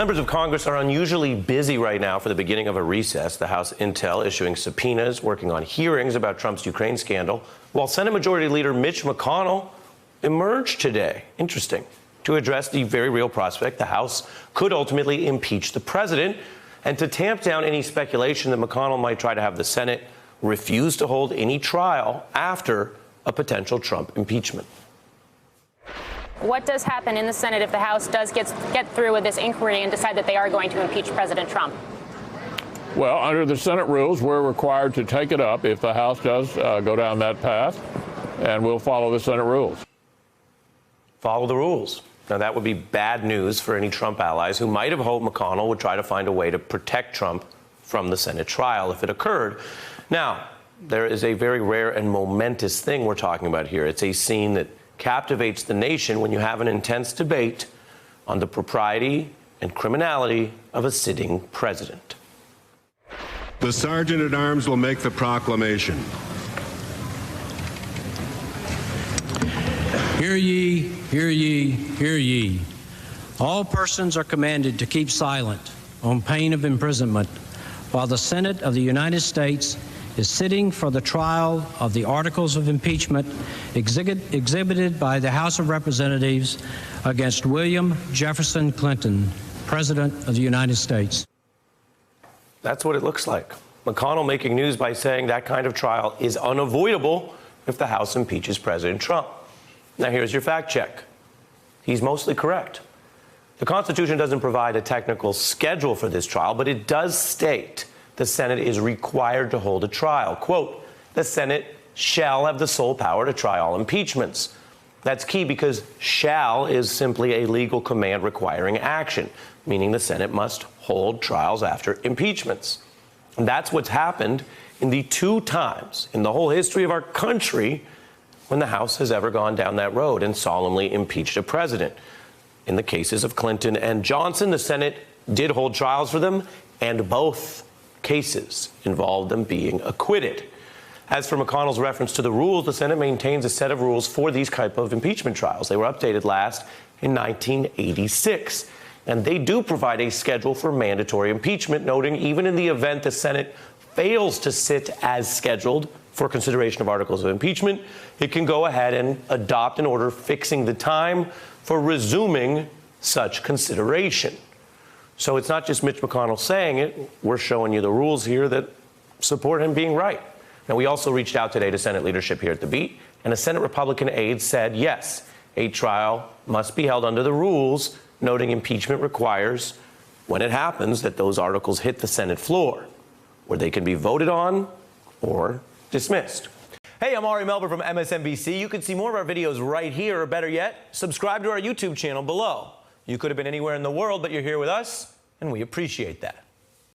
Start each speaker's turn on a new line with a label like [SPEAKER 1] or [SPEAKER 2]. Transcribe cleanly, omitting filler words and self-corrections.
[SPEAKER 1] Members of Congress are unusually busy right now for the beginning of a recess. The House Intel issuing subpoenas, working on hearings about Trump's Ukraine scandal, while Senate Majority Leader Mitch McConnell emerged today. Interesting. To address the very real prospect the House could ultimately impeach the president, and to tamp down any speculation that McConnell might try to have the Senate refuse to hold any trial after a potential Trump impeachment.
[SPEAKER 2] What does happen in the Senate if the House does get through with this inquiry and decide that they are going to impeach President Trump?
[SPEAKER 3] Well, under the Senate rules, we're required to take it up if the House does go down that path, and we'll follow the Senate rules.
[SPEAKER 1] Follow the rules. Now, that would be bad news for any Trump allies who might have hoped McConnell would try to find a way to protect Trump from the Senate trial if it occurred. Now, there is a very rare and momentous thing we're talking about here. It's a scene that captivates the nation when you have an intense debate on the propriety and criminality of a sitting president.
[SPEAKER 4] The Sergeant at Arms will make the proclamation.
[SPEAKER 5] Hear ye, hear ye, hear ye. All persons are commanded to keep silent on pain of imprisonment while the Senate of the United States is sitting for the trial of the articles of impeachment exhibited by the House of Representatives against William Jefferson Clinton, President of the United States.
[SPEAKER 1] That's what it looks like. McConnell making news by saying that kind of trial is unavoidable if the House impeaches President Trump. Now, here's your fact check. He's mostly correct. The Constitution doesn't provide a technical schedule for this trial, but it does state the Senate is required to hold a trial. Quote, the Senate shall have the sole power to try all impeachments. That's key because shall is simply a legal command requiring action, meaning the Senate must hold trials after impeachments. And that's what's happened in the 2 times in the whole history of our country when the House has ever gone down that road and solemnly impeached a president. In the cases of Clinton and Johnson, the Senate did hold trials for them, and both cases involved them being acquitted. As for McConnell's reference to the rules, the Senate maintains a set of rules for these type of impeachment trials. They were updated last in 1986, and they do provide a schedule for mandatory impeachment, noting even in the event the Senate fails to sit as scheduled for consideration of articles of impeachment, it can go ahead and adopt an order fixing the time for resuming such consideration. So it's not just Mitch McConnell saying it. We're showing you the rules here that support him being right. Now, we also reached out today to Senate leadership here at The Beat, and a Senate Republican aide said, yes, a trial must be held under the rules, noting impeachment requires, when it happens, that those articles hit the Senate floor, where they can be voted on or dismissed. Hey, I'm Ari Melber from MSNBC. You can see more of our videos right here, or better yet, subscribe to our YouTube channel below. You could have been anywhere in the world, but you're here with us, and we appreciate that.